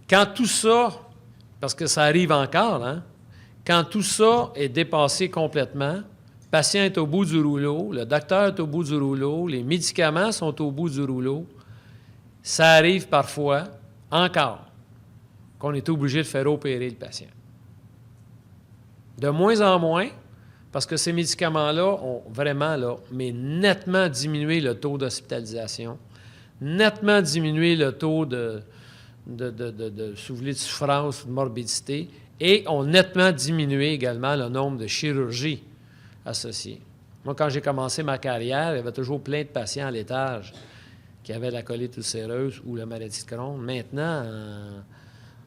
Quand tout ça, parce que ça arrive encore, hein, quand tout ça est dépassé complètement, le patient est au bout du rouleau, le docteur est au bout du rouleau, les médicaments sont au bout du rouleau, ça arrive parfois, encore, qu'on est obligé de faire opérer le patient. De moins en moins, parce que ces médicaments-là ont vraiment, là, mais nettement diminué le taux d'hospitalisation, nettement diminué le taux si vous voulez, de souffrance ou de morbidité, et ont nettement diminué également le nombre de chirurgies associées. Moi, quand j'ai commencé ma carrière, il y avait toujours plein de patients à l'étage qui avaient la colite ulcéreuse ou la maladie de Crohn. Maintenant,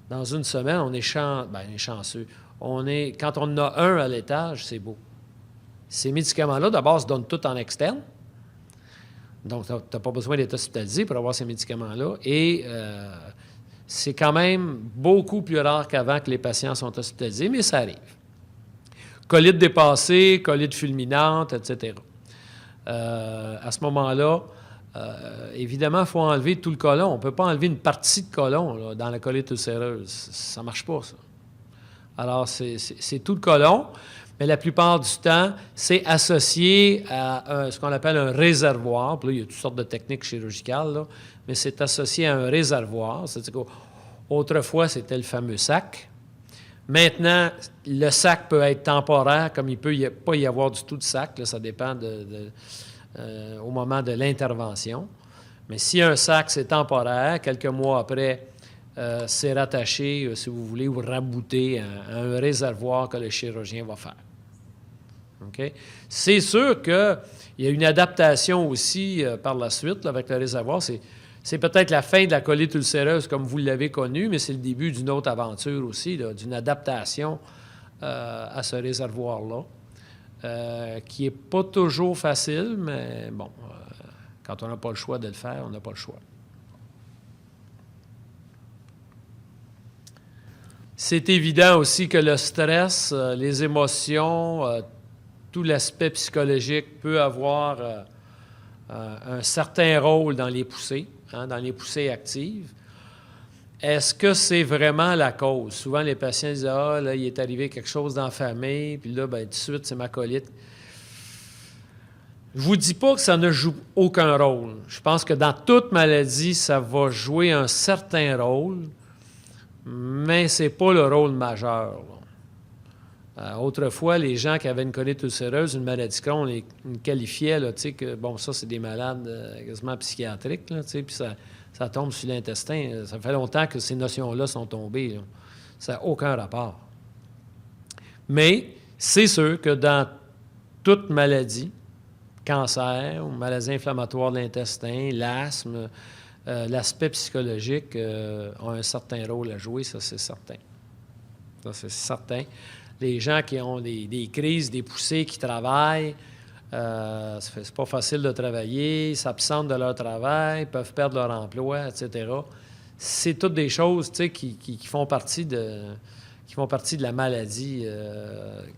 dans une semaine, on est chanceux. Quand on en a un à l'étage, c'est beau. Ces médicaments-là, d'abord, se donnent tout en externe. Donc, tu n'as pas besoin d'être hospitalisé pour avoir ces médicaments-là. Et c'est quand même beaucoup plus rare qu'avant que les patients sont hospitalisés, mais ça arrive. Colite dépassée, colite fulminante, etc. À ce moment-là, évidemment, il faut enlever tout le côlon. On ne peut pas enlever une partie de côlon là, dans la colite ulcéreuse. Ça ne marche pas, ça. Alors, c'est tout le côlon, mais la plupart du temps, c'est associé à ce qu'on appelle un réservoir. Puis là, il y a toutes sortes de techniques chirurgicales, là, mais c'est associé à un réservoir. C'est-à-dire qu'autrefois, c'était le fameux sac. Maintenant, le sac peut être temporaire, comme il ne peut pas y avoir du tout de sac. Là, ça dépend au moment de l'intervention. Mais si un sac, c'est temporaire, quelques mois après, c'est rattaché, si vous voulez, ou rabouté à un réservoir que le chirurgien va faire. Okay? C'est sûr qu'il y a une adaptation aussi par la suite là, avec le réservoir. C'est peut-être la fin de la colite ulcéreuse comme vous l'avez connu, mais c'est le début d'une autre aventure aussi, là, d'une adaptation à ce réservoir-là, qui n'est pas toujours facile, mais bon, quand on n'a pas le choix de le faire, on n'a pas le choix. C'est évident aussi que le stress, les émotions, tout l'aspect psychologique peut avoir un certain rôle dans les poussées, hein, dans les poussées actives. Est-ce que c'est vraiment la cause? Souvent, les patients disent « Ah, là, il est arrivé quelque chose dans la famille, puis là, bien, tout de suite, c'est ma colite. » Je ne vous dis pas que ça ne joue aucun rôle. Je pense que dans toute maladie, ça va jouer un certain rôle, mais ce n'est pas le rôle majeur. Autrefois, les gens qui avaient une colite ulcéreuse, une maladie Crohn, on les qualifiait, là, que bon, ça, c'est des malades quasiment psychiatriques, là, puis ça tombe sur l'intestin. Ça fait longtemps que ces notions-là sont tombées. Là. Ça n'a aucun rapport. Mais c'est sûr que dans toute maladie, cancer ou maladie inflammatoire de l'intestin, l'asthme, l'aspect psychologique a un certain rôle à jouer, ça, c'est certain. Ça, c'est certain. Les gens qui ont des crises, des poussées, qui travaillent, c'est pas facile de travailler, s'absentent de leur travail, peuvent perdre leur emploi, etc. C'est toutes des choses, tu sais, qui font partie de la maladie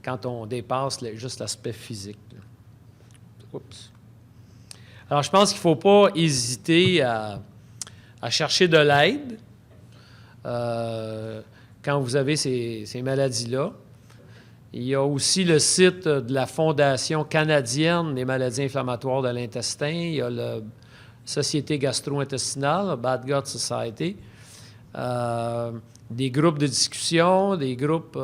quand on dépasse juste l'aspect physique. Oups. Alors, je pense qu'il ne faut pas hésiter à chercher de l'aide quand vous avez ces maladies-là. Il y a aussi le site de la Fondation canadienne des maladies inflammatoires de l'intestin. Il y a la Société gastro-intestinale, Bad Gut Society. Des groupes de discussion, des groupes,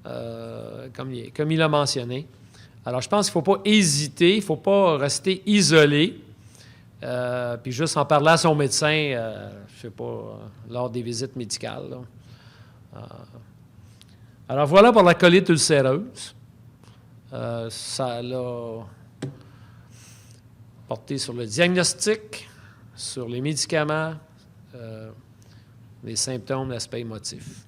comme il a mentionné. Alors, je pense qu'il ne faut pas hésiter, il ne faut pas rester isolé, puis juste en parler à son médecin, je ne sais pas, lors des visites médicales. Là. Alors, voilà pour la colite ulcéreuse. Ça l'a porté sur le diagnostic, sur les médicaments, les symptômes, l'aspect émotif.